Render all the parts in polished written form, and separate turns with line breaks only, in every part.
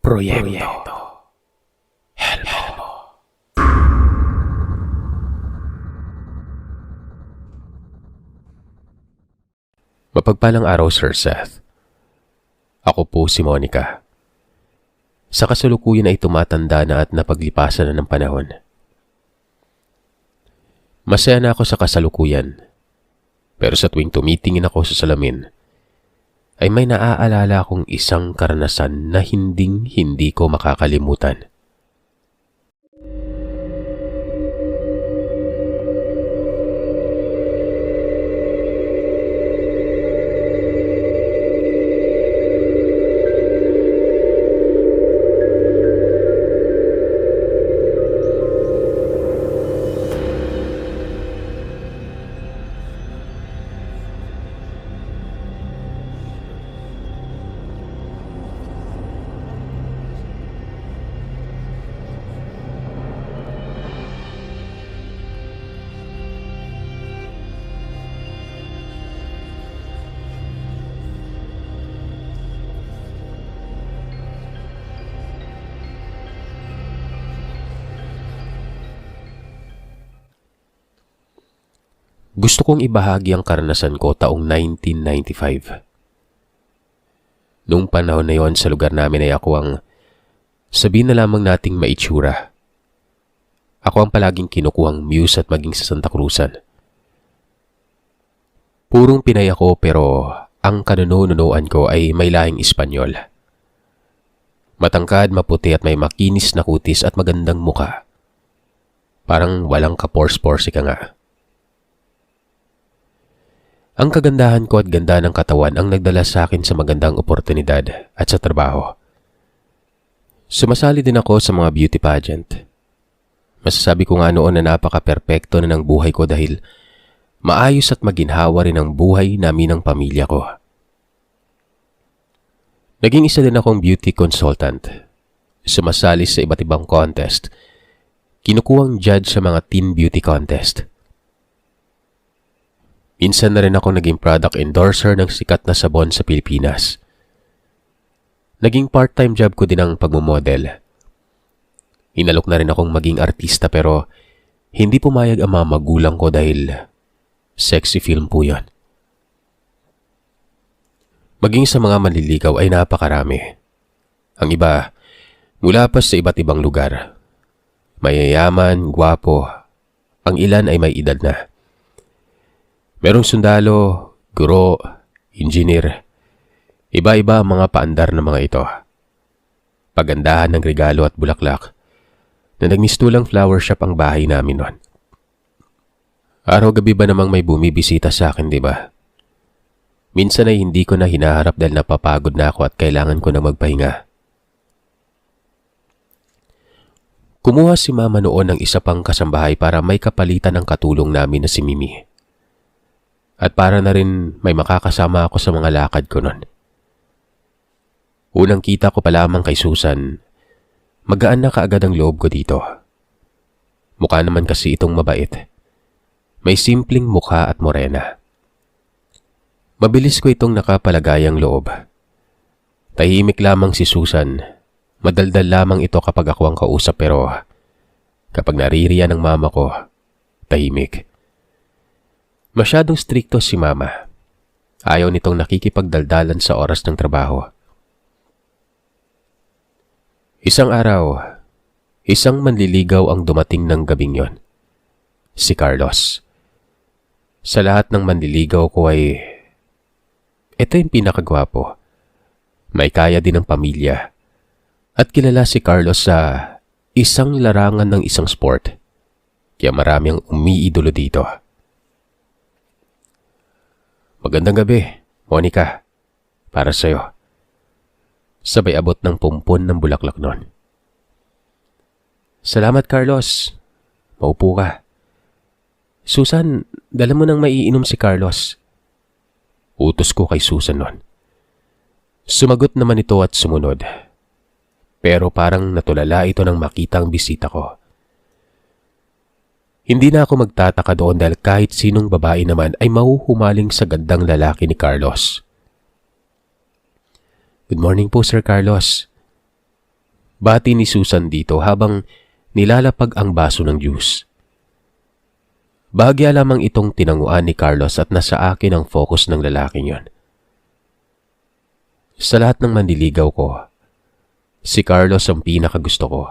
Proyekto Helmo. Mapagpalang araw, Sir Seth. Ako po si Monica. Sa kasalukuyan ay tumatanda na at napaglipasan na ng panahon. Masaya na ako sa kasalukuyan. Pero sa tuwing tumitingin ako sa salamin, ay may naaalala akong isang karanasan na hindi ko makakalimutan. Gusto kong ibahagi ang karanasan ko taong 1995. Noong panahon na yon sa lugar namin ay ako ang, sabihin na lamang nating maitsura. Ako ang palaging kinukuhang muse at maging sa Santa Cruzan. Purong Pinay ako pero ang kanununuan ko ay may lahing Espanyol. Matangkad, maputi at may makinis na kutis at magandang muka. Parang walang kapors-porsi ka nga. Ang kagandahan ko at ganda ng katawan ang nagdala sa akin sa magandang oportunidad at sa trabaho. Sumasali din ako sa mga beauty pageant. Masasabi ko nga noon na napaka-perpekto na ng buhay ko dahil maayos at maginhawa rin ang buhay namin ng pamilya ko. Naging isa din akong beauty consultant. Sumasali sa iba't ibang contest. Kinukuhang judge sa mga teen beauty contest. Minsan na rin ako naging product endorser ng sikat na sabon sa Pilipinas. Naging part-time job ko din ang pagmumodel. Inalok na rin akong maging artista pero hindi pumayag ang mga magulang ko dahil sexy film po yun. Maging sa mga manliligaw ay napakarami. Ang iba, mula pa sa iba't ibang lugar. Mayayaman, gwapo. Ang ilan ay may edad na. Merong sundalo, guro, engineer. Iba-iba ang mga paandar ng mga ito. Pagandahan ng regalo at bulaklak na nagmistulang flower shop ang bahay namin noon. Araw-gabi ba namang may bumibisita sa akin, di ba? Minsan ay hindi ko na hinaharap dahil napapagod na ako at kailangan ko na magpahinga. Kumuha si Mama noon ng isa pang kasambahay para may kapalitan ng katulong namin na si Mimi. At para na rin may makakasama ako sa mga lakad ko nun. Unang kita ko pa lamang kay Susan, magaan na kaagad ang loob ko dito. Mukha naman kasi itong mabait. May simpleng mukha at morena. Mabilis ko itong nakapalagayang loob. Tahimik lamang si Susan. Madaldal lamang ito kapag ako ang kausap pero kapag naririyan ng mama ko, tahimik. Masyadong strikto si Mama. Ayaw nitong nakikipagdaldalan sa oras ng trabaho. Isang araw, isang manliligaw ang dumating ng gabing yon. Si Carlos. Sa lahat ng manliligaw ko ay, ito yung pinakagwapo. May kaya din ng pamilya. At kilala si Carlos sa isang larangan ng isang sport. Kaya marami ang umiidolo dito. Magandang gabi, Monica. Para sa'yo. Sabay abot ng pumpon ng bulaklak nun. Salamat, Carlos. Maupo ka. Susan, dala mo nang maiinom si Carlos. Utos ko kay Susan nun. Sumagot naman ito at sumunod. Pero parang natulala ito nang makita ang bisita ko. Hindi na ako magtataka doon dahil kahit sinong babae naman ay mahuhumaling sa gandang lalaki ni Carlos. Good morning po, Sir Carlos. Bati ni Susan dito habang nilalapag ang baso ng juice. Bahagya lamang itong tinanguan ni Carlos at nasa akin ang focus ng lalaking yon. Sa lahat ng manliligaw ko, si Carlos ang pinakagusto ko.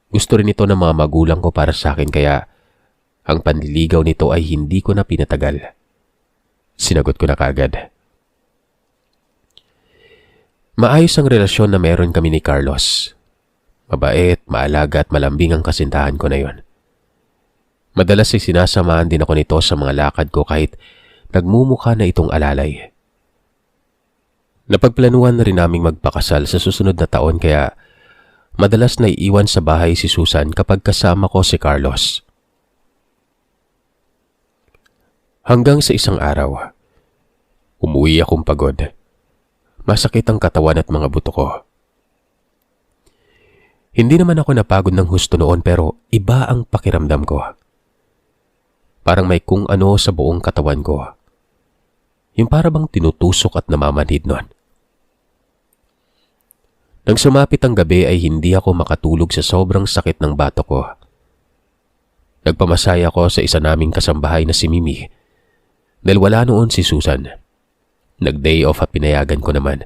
Gusto rin ito ng mga magulang ko para sa akin kaya ang panliligaw nito ay hindi ko na pinatagal. Sinagot ko na kaagad. Maayos ang relasyon na meron kami ni Carlos. Mabait, maalaga at malambing ang kasintahan ko na yon. Madalas ay sinasamahan din ako nito sa mga lakad ko kahit nagmumukha na itong alalay. Napagplanuhan na rin naming magpakasal sa susunod na taon kaya madalas na iiwan sa bahay si Susan kapag kasama ko si Carlos. Hanggang sa isang araw, umuwi akong pagod. Masakit ang katawan at mga buto ko. Hindi naman ako napagod ng husto noon pero iba ang pakiramdam ko. Parang may kung ano sa buong katawan ko. Yung para bang tinutusok at namamanhid nun. Nang sumapit ang gabi ay hindi ako makatulog sa sobrang sakit ng bato ko. Nagpamasaya ako sa isa naming kasambahay na si Mimi. Dahil wala noon si Susan. Nag-day off at pinayagan ko naman.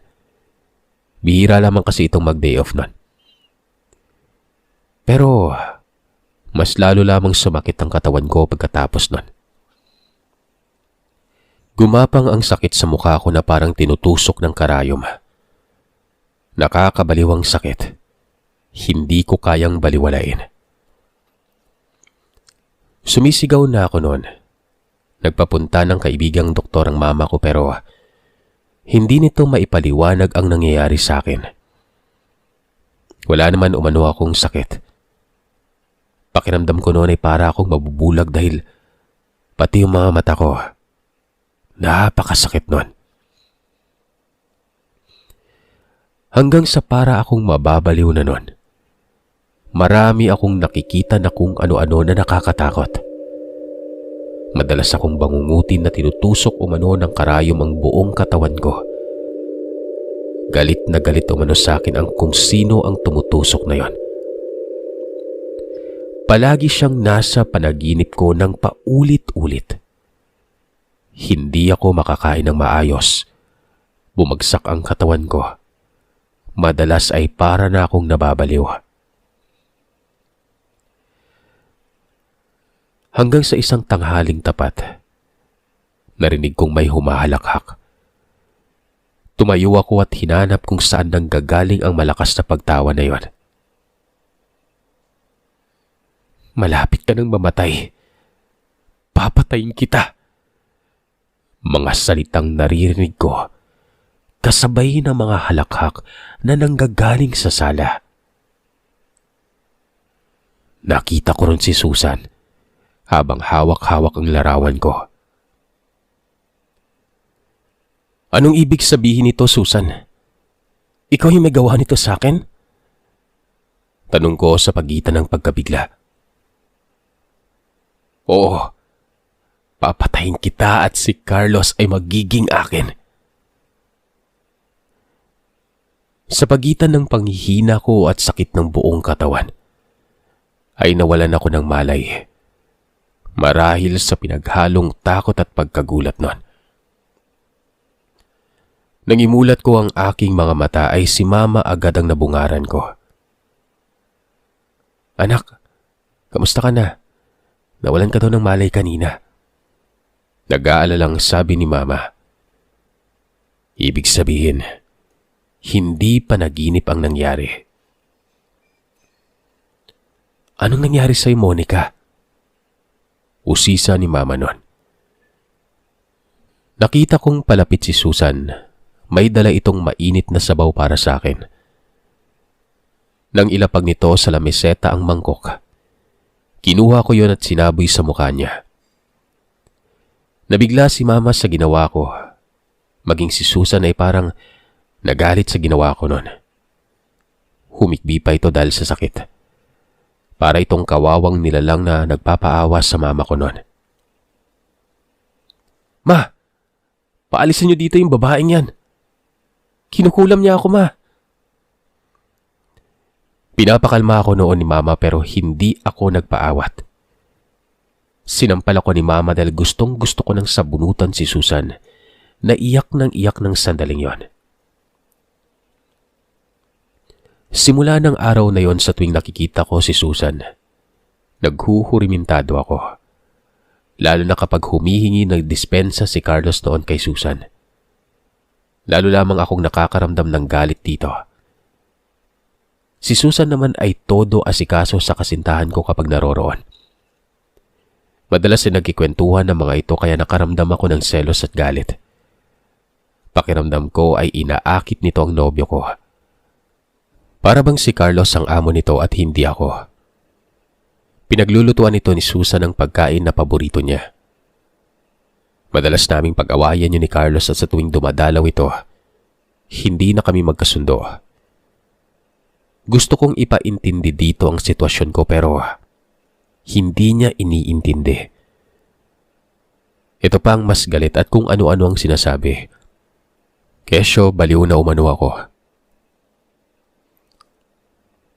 Bihira lamang kasi itong mag-day off nun. Pero mas lalo lamang sumakit ang katawan ko pagkatapos nun. Gumapang ang sakit sa mukha ko na parang tinutusok ng karayom. Nakakabaliw ang sakit. Hindi ko kayang baliwalain. Sumisigaw na ako noon. Nagpapunta ng kaibigang doktor ang mama ko pero hindi nito maipaliwanag ang nangyayari sa akin. Wala naman umano akong sakit. Pakiramdam ko noon ay para akong mabubulag dahil pati yung mga mata ko, napakasakit noon. Hanggang sa para akong mababaliw na noon. Marami akong nakikita na kung ano-ano na nakakatakot. Madalas akong bangungutin na tinutusok umano ng karayom ang buong katawan ko. Galit na galit umano sa akin ang kung sino ang tumutusok na yon. Palagi siyang nasa panaginip ko ng paulit-ulit. Hindi ako makakain ng maayos. Bumagsak ang katawan ko. Madalas ay para na akong nababaliw. Hanggang sa isang tanghaling tapat, narinig kong may humahalakhak. Tumayo ako at hinanap kung saan nanggagaling ang malakas na pagtawa na yon. Malapit ka nang mamatay. Papatayin kita. Mga salitang naririnig ko, kasabay ng mga halakhak na nanggagaling sa sala. Nakita ko rin si Susan habang hawak-hawak ang larawan ko. Anong ibig sabihin nito, Susan? Ikaw yung may gawa nito sa akin? Tanong ko sa pagitan ng pagkabigla. Oo, papatayin kita at si Carlos ay magiging akin. Sa pagitan ng panghihina ko at sakit ng buong katawan, ay nawalan ako ng malay. Marahil sa pinaghalong takot at pagkagulat nun. Nang imulat ko ang aking mga mata ay si Mama agad ang nabungaran ko. Anak, kamusta ka na? Nawalan ka daw ng malay kanina. Nag-aalalang sabi ni Mama. Ibig sabihin, hindi panaginip ang nangyari. Anong nangyari sa'yo, Monica? Usisa ni Mama nun. Nakita kong palapit si Susan. May dala itong mainit na sabaw para sa akin. Nang ilapag nito sa lameseta ang mangkok, kinuha ko yon at sinaboy sa mukha niya. Nabigla si Mama sa ginawa ko. Maging si Susan ay parang nagalit sa ginawa ko nun. Humikbi pa ito dahil sa sakit. Para itong kawawang nilalang na nagpapaawa sa mama ko nun. Ma, paalisin niyo dito yung babaeng yan. Kinukulam niya ako, Ma. Pinapakalma ako noon ni Mama pero hindi ako nagpaawat. Sinampal ako ni Mama dahil gustong gusto ko nang sabunutan si Susan. Naiyak ng sandaling yon. Simula ng araw na yon sa tuwing nakikita ko si Susan, naghuhurimintado ako. Lalo na kapag humihingi ng dispensa si Carlos noon kay Susan. Lalo lamang akong nakakaramdam ng galit dito. Si Susan naman ay todo asikaso sa kasintahan ko kapag naroroon. Madalas ay nagkikwentuhan ng mga ito kaya nakaramdam ako ng selos at galit. Pakiramdam ko ay inaakit nito ang nobyo ko. Para bang si Carlos ang amo nito at hindi ako. Pinaglulutuan nito ni Susan ang pagkain na paborito niya. Madalas naming pag-awayan yun ni Carlos at sa tuwing dumadalaw ito, hindi na kami magkasundo. Gusto kong ipaintindi dito ang sitwasyon ko pero hindi niya iniintindi. Ito pa ang mas galit at kung ano-ano ang sinasabi. Kesyo baliw na umano ako.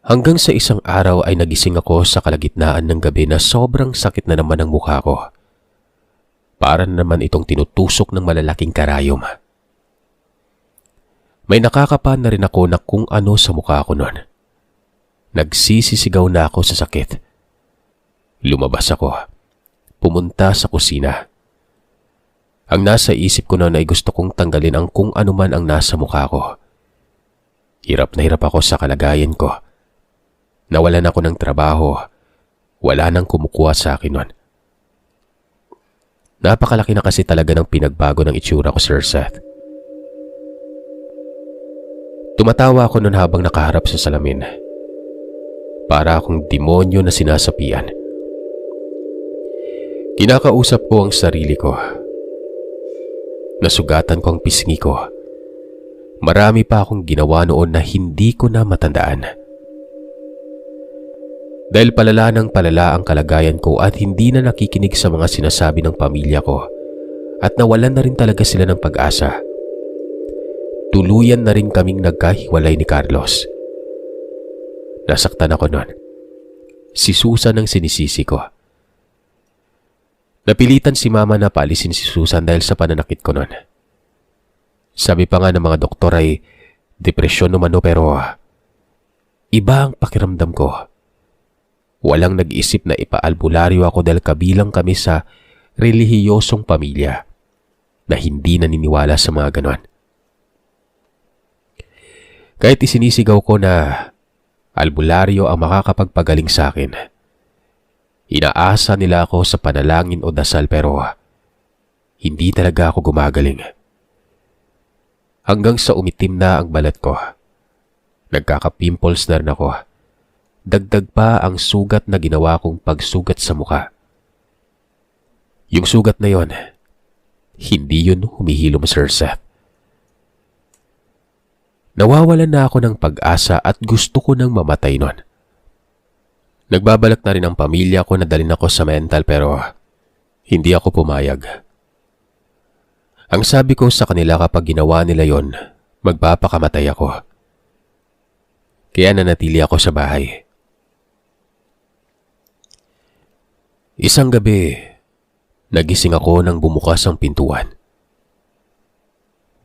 Hanggang sa isang araw ay nagising ako sa kalagitnaan ng gabi na sobrang sakit na naman ang mukha ko. Para naman itong tinutusok ng malalaking karayom. May nakakapan na rin ako na kung ano sa mukha ko noon. Nagsisisigaw na ako sa sakit. Lumabas ako. Pumunta sa kusina. Ang nasa isip ko noon ay gusto kong tanggalin ang kung ano man ang nasa mukha ko. Hirap na hirap ako sa kalagayan ko. Nawalan ako ng trabaho. Wala nang kumukuha sa akin noon. Napakalaki na kasi talaga ng pinagbago ng itsura ko, Sir Seth. Tumatawa ako noon habang nakaharap sa salamin. Para akong demonyo na sinasapian. Kinakausap ko ang sarili ko. Nasugatan ko ang pisngi ko. Marami pa akong ginawa noon na hindi ko na matandaan. Dahil palala ng palala ang kalagayan ko at hindi na nakikinig sa mga sinasabi ng pamilya ko at nawalan na rin talaga sila ng pag-asa. Tuluyan na rin kaming nagkahiwalay ni Carlos. Nasaktan ako noon. Si Susan ang sinisisi ko. Napilitan si Mama na paalisin si Susan dahil sa pananakit ko noon. Sabi pa nga ng mga doktor ay depresyon umano pero iba ang pakiramdam ko. Walang nag-isip na ipaalbularyo ako dahil kabilang kami sa relihiyosong pamilya na hindi naniniwala sa mga ganon. Kahit isinisigaw ko na albularyo ang makakapagpagaling sa akin, inaasa nila ako sa panalangin o dasal pero hindi talaga ako gumagaling. Hanggang sa umitim na ang balat ko. Nagkaka-pimples na rin ako. Dagdag pa ang sugat na ginawa kong pagsugat sa mukha. Yung sugat na yon, hindi yun humihilom, Sir Seth. Nawawalan na ako ng pag-asa at gusto ko nang mamatay nun. Nagbabalak na rin ang pamilya ko na dalhin ako sa mental pero hindi ako pumayag. Ang sabi ko sa kanila kapag ginawa nila yon, magpapakamatay ako. Kaya nanatili ako sa bahay. Isang gabi, nagising ako nang bumukas ang pintuan.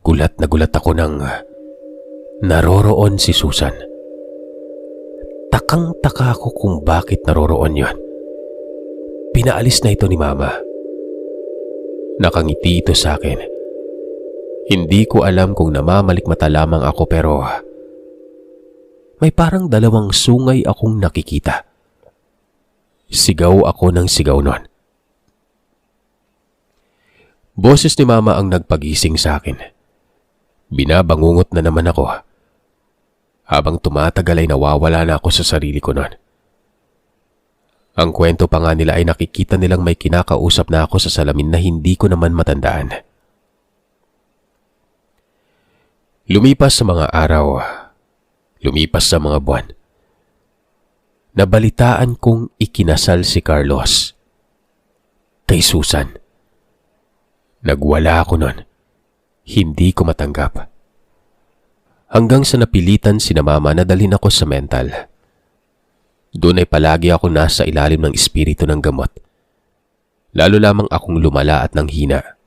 Gulat na gulat ako nang naroroon si Susan. Takang-taka ako kung bakit naroroon yon. Pinaalis na ito ni Mama. Nakangiti ito sa akin. Hindi ko alam kung namamalikmata lamang ako pero may parang dalawang sungay akong nakikita. Sigaw ako ng sigaw nun. Boses ni Mama ang nagpagising sa akin. Binabangungot na naman ako. Habang tumatagal ay nawawala na ako sa sarili ko nun. Ang kwento pa nga nila ay nakikita nilang may kinakausap na ako sa salamin na hindi ko naman matandaan. Lumipas sa mga araw, lumipas sa mga buwan. Nabalitaan kong ikinasal si Carlos kay Susan. Nagwala ako nun. Hindi ko matanggap. Hanggang sa napilitan sina Mama na dalhin ako sa mental. Doon ay palagi ako nasa ilalim ng espiritu ng gamot. Lalo lamang akong lumala at nanghina.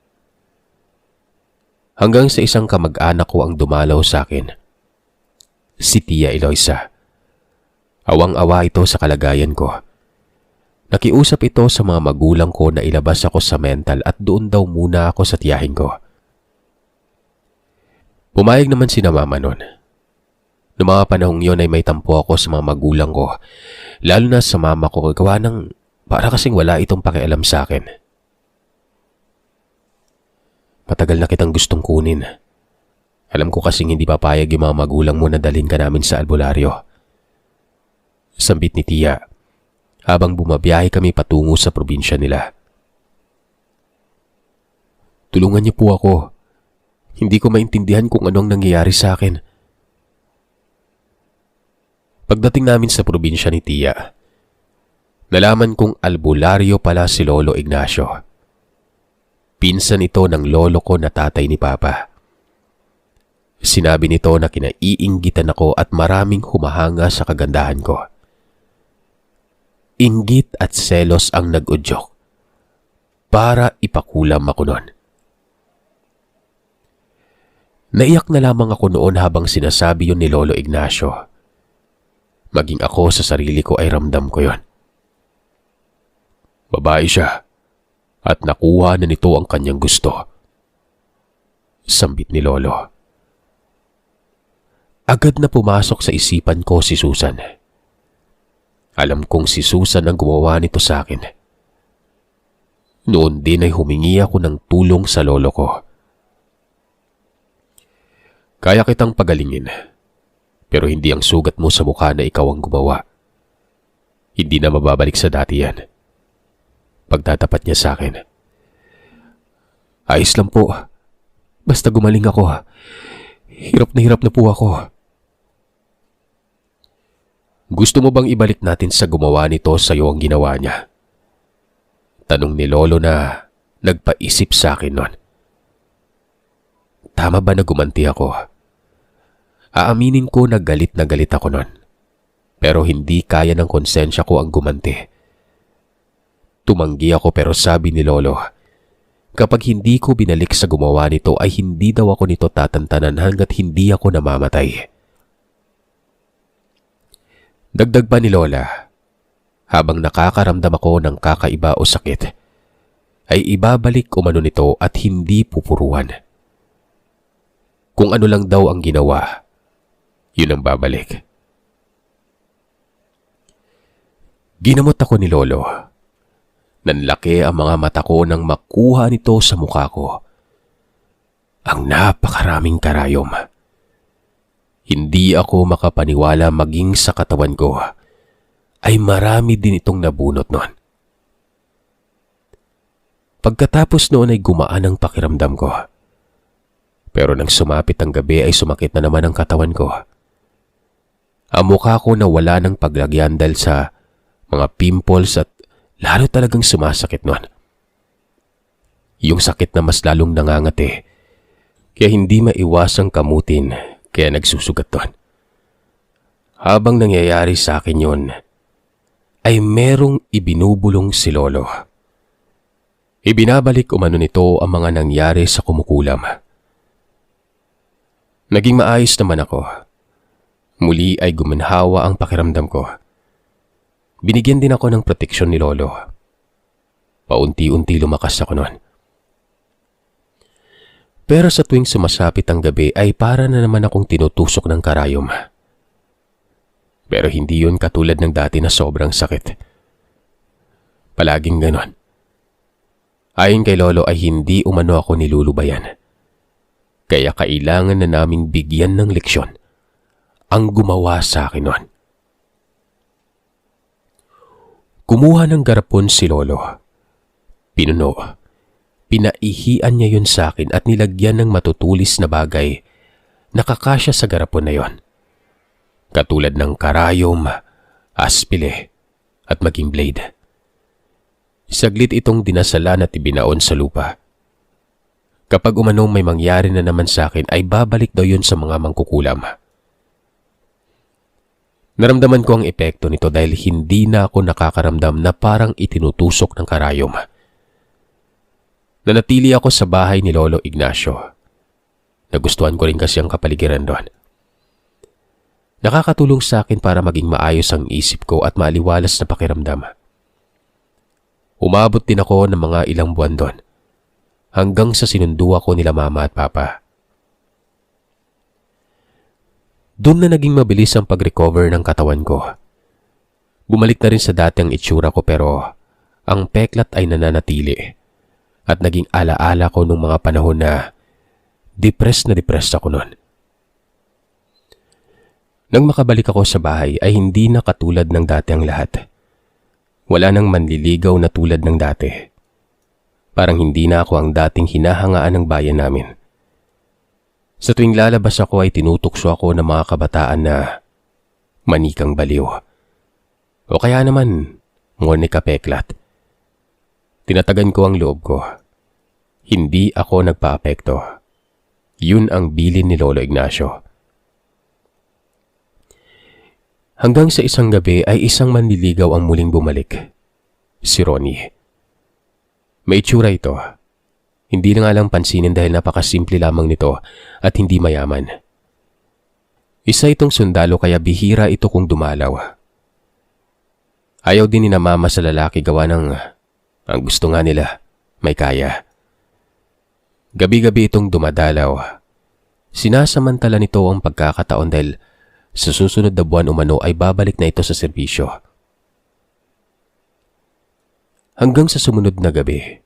Hanggang sa isang kamag-anak ko ang dumalaw sa akin. Si Tia Eloisa. Awang-awa ito sa kalagayan ko. Nakiusap ito sa mga magulang ko na ilabas ako sa mental at doon daw muna ako sa tiyahin ko. Pumayag naman si Mama nun. Noong mga panahong yon ay may tampo ako sa mga magulang ko, lalo na sa mama ko gawa ng para kasing wala itong pakialam sa akin. Matagal na kitang gustong kunin. Alam ko kasing hindi papayag yung mga magulang mo na dalhin ka namin sa albularyo. Sambit ni Tia habang bumabiyahe kami patungo sa probinsya nila. Tulungan niyo po ako. Hindi ko maintindihan kung anong nangyayari sa akin. Pagdating namin sa probinsya ni Tia, nalaman kong albularyo pala si Lolo Ignacio. Pinsan ito ng lolo ko na tatay ni Papa. Sinabi nito na kinaiinggitan ako at maraming humahanga sa kagandahan ko. Inggit at selos ang nag-udyok para ipakulam ako noon. Naiyak na lamang ako noon habang sinasabi yun ni Lolo Ignacio. Maging ako sa sarili ko ay ramdam ko yon. Babae siya at nakuha na nito ang kanyang gusto. Sambit ni Lolo. Agad na pumasok sa isipan ko si Susan. Alam kong si Susan ang gumawa nito sa akin. Noon din ay humingi ako ng tulong sa lolo ko. Kaya kitang pagalingin, pero hindi ang sugat mo sa mukha na ikaw ang gumawa. Hindi na mababalik sa dati yan. Pagtatapat niya sa akin. Ayos lang po. Basta gumaling ako. Hirap na po ako. Gusto mo bang ibalik natin sa gumawa nito sa iyo ang ginawa niya? Tanong ni Lolo na nagpaisip sa akin nun. Tama ba na gumanti ako? Aaminin ko na galit ako nun. Pero hindi kaya ng konsensya ko ang gumanti. Tumanggi ako pero sabi ni Lolo, kapag hindi ko binalik sa gumawa nito ay hindi daw ako nito tatantanan hanggat hindi ako namamatay. Dagdag pa ni Lola, habang nakakaramdam ako ng kakaiba o sakit, ay ibabalik umano nito at hindi pupuruan. Kung ano lang daw ang ginawa, yun ang babalik. Ginamot ako ni Lolo. Nanlaki ang mga mata ko nang makuha nito sa mukha ko. Ang napakaraming karayom. Hindi ako makapaniwala maging sa katawan ko ay marami din itong nabunot noon. Pagkatapos noon ay gumaan ang pakiramdam ko. Pero nang sumapit ang gabi ay sumakit na naman ang katawan ko. Ang mukha ko na wala ng paglagyan dahil sa mga pimples at lalo talagang sumasakit noon. Yung sakit na mas lalong nangangati, kaya hindi maiwasang kamutin. Kaya nagsusugat doon. Habang nangyayari sa akin yun, ay merong ibinubulong si Lolo. Ibinabalik umano nito ang mga nangyari sa kumukulam. Naging maayos naman ako. Muli ay gumanhawa ang pakiramdam ko. Binigyan din ako ng proteksyon ni Lolo. Paunti-unti lumakas ako noon. Pero sa tuwing sumasapit ang gabi ay para na naman akong tinutusok ng karayom. Pero hindi yun katulad ng dati na sobrang sakit. Palaging ganon. Ayon kay Lolo ay hindi umano ako nilulubayan. Kaya kailangan na naming bigyan ng leksyon ang gumawa sa akin noon. Kumuha ng garapon si Lolo. Pinuno. Pinaihian niya yun sa akin at nilagyan ng matutulis na bagay na kakasya sa garapon na yon. Katulad ng karayom, aspile at maging blade. Saglit itong dinasalan at ibinaon sa lupa. Kapag umanong may mangyari na naman sa akin ay babalik daw yun sa mga mangkukulam. Naramdaman ko ang epekto nito dahil hindi na ako nakakaramdam na parang itinutusok ng karayom. Nanatili ako sa bahay ni Lolo Ignacio. Nagustuhan ko rin kasi ang kapaligiran doon. Nakakatulong sa akin para maging maayos ang isip ko at maaliwalas na pakiramdam. Umabot din ako ng mga ilang buwan doon, hanggang sa sinundua ko nila mama at papa. Doon na naging mabilis ang pag-recover ng katawan ko. Bumalik na rin sa dati ang itsura ko pero ang peklat ay nananatili at naging alaala ko nung mga panahon na depressed ako noon. Nang makabalik ako sa bahay ay hindi na katulad ng dati ang lahat. Wala nang manliligaw na tulad ng dati. Parang hindi na ako ang dating hinahangaan ng bayan namin. Sa tuwing lalabas ako ay tinutukso ako ng mga kabataan na manikang baliw. O kaya naman, ngorne kapeklat. Tinatagan ko ang loob ko. Hindi ako nagpa-apekto. Yun ang bilin ni Lolo Ignacio. Hanggang sa isang gabi ay isang manliligaw ang muling bumalik. Si Ronnie. May itsura ito. Hindi na nga lang pansinin dahil napakasimple lamang nito at hindi mayaman. Isa itong sundalo kaya bihira ito kung dumalaw. Ayaw din ni na mama sa lalaki gawa ng ang gusto nga nila, may kaya. Gabi-gabi itong dumadalaw. Sinasamantala nito ang pagkakataon dahil sa susunod na buwan umano ay babalik na ito sa serbisyo. Hanggang sa sumunod na gabi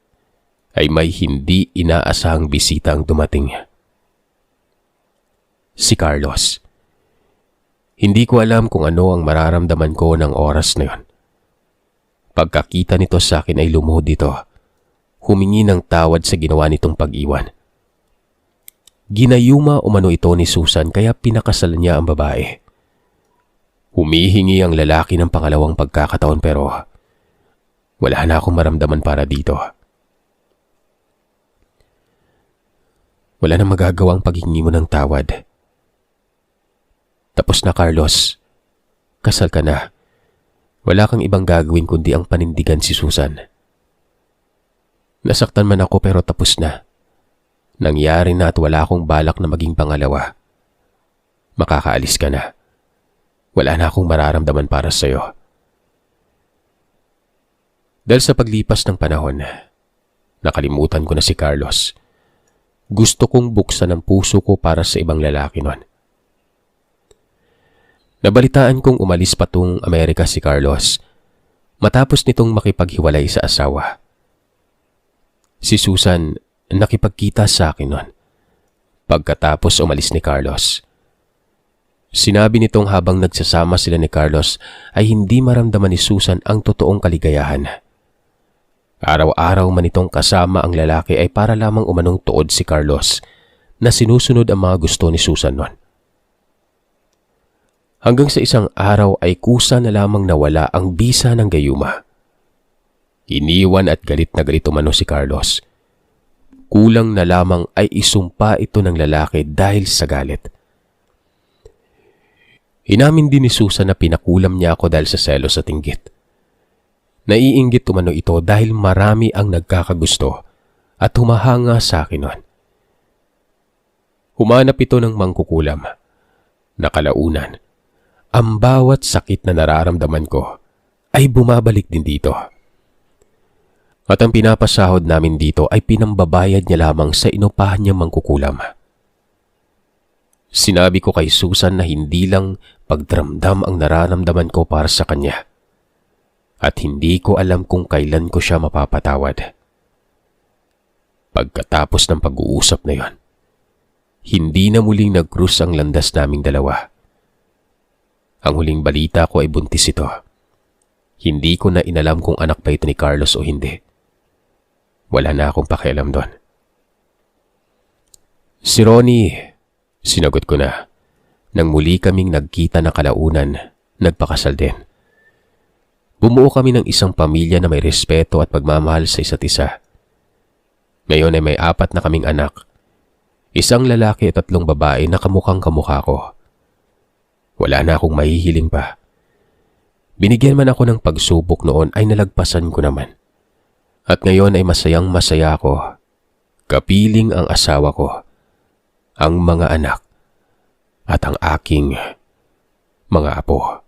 ay may hindi inaasahang bisita ang dumating. Si Carlos. Hindi ko alam kung ano ang mararamdaman ko ng oras na yon. Pagkakita nito sa akin ay lumuhod ito. Humingi ng tawad sa ginawa nitong pag-iwan. Ginayuma umano ito ni Susan kaya pinakasalan niya ang babae. Humihingi ang lalaki ng pangalawang pagkakataon pero wala na akong maramdaman para dito. Wala na magagawang paghingi mo ng tawad. Tapos na, Carlos. Kasal ka na. Wala kang ibang gagawin kundi ang panindigan si Susan. Nasaktan man ako pero tapos na. Nangyari na at wala akong balak na maging pangalawa. Makakaalis ka na. Wala na akong mararamdaman para sa'yo. Dahil sa paglipas ng panahon, nakalimutan ko na si Carlos. Gusto kong buksan ang puso ko para sa ibang lalaki nun. Nabalitaan kong umalis patungong Amerika si Carlos matapos nitong makipaghiwalay sa asawa. Si Susan nakipagkita sa akin nun pagkatapos umalis ni Carlos. Sinabi nitong habang nagsasama sila ni Carlos ay hindi maramdaman ni Susan ang totoong kaligayahan. Araw-araw man itong kasama ang lalaki ay para lamang umanong tuod si Carlos na sinusunod ang mga gusto ni Susan nun. Hanggang sa isang araw ay kusa na lamang nawala ang bisa ng gayuma. Iniwan at galit na galit umano si Carlos. Kulang na lamang ay isumpa ito ng lalaki dahil sa galit. Inamin din ni Susan na pinakulam niya ako dahil sa selos at inggit. Naiinggit umano ito dahil marami ang nagkakagusto at humahanga sa akin nun. Humanap ito ng mangkukulam. Nakalaunan, ang bawat sakit na nararamdaman ko ay bumabalik din dito. At ang pinapasahod namin dito ay pinambabayad niya lamang sa inupahan niya mangkukulam. Sinabi ko kay Susan na hindi lang pagdramdam ang nararamdaman ko para sa kanya. At hindi ko alam kung kailan ko siya mapapatawad. Pagkatapos ng pag-uusap na yon, hindi na muling nag-cruise ang landas naming dalawa. Ang huling balita ko ay buntis ito. Hindi ko na inalam kung anak pa ito ni Carlos o hindi. Wala na akong pakialam doon. Si Ronnie, sinagot ko na. Nang muli kaming nagkita na kalaunan, nagpakasal din. Bumuo kami ng isang pamilya na may respeto at pagmamahal sa isa't isa. Ngayon ay may 4 na kaming anak. Isang lalaki at 3 babae na kamukhang kamukha ko. Wala na akong mahihiling pa Binigyan man ako ng pagsubok noon ay nalagpasan ko naman. At ngayon ay masayang masaya ako. Kapiling ang asawa ko, ang mga anak, at ang aking mga apo.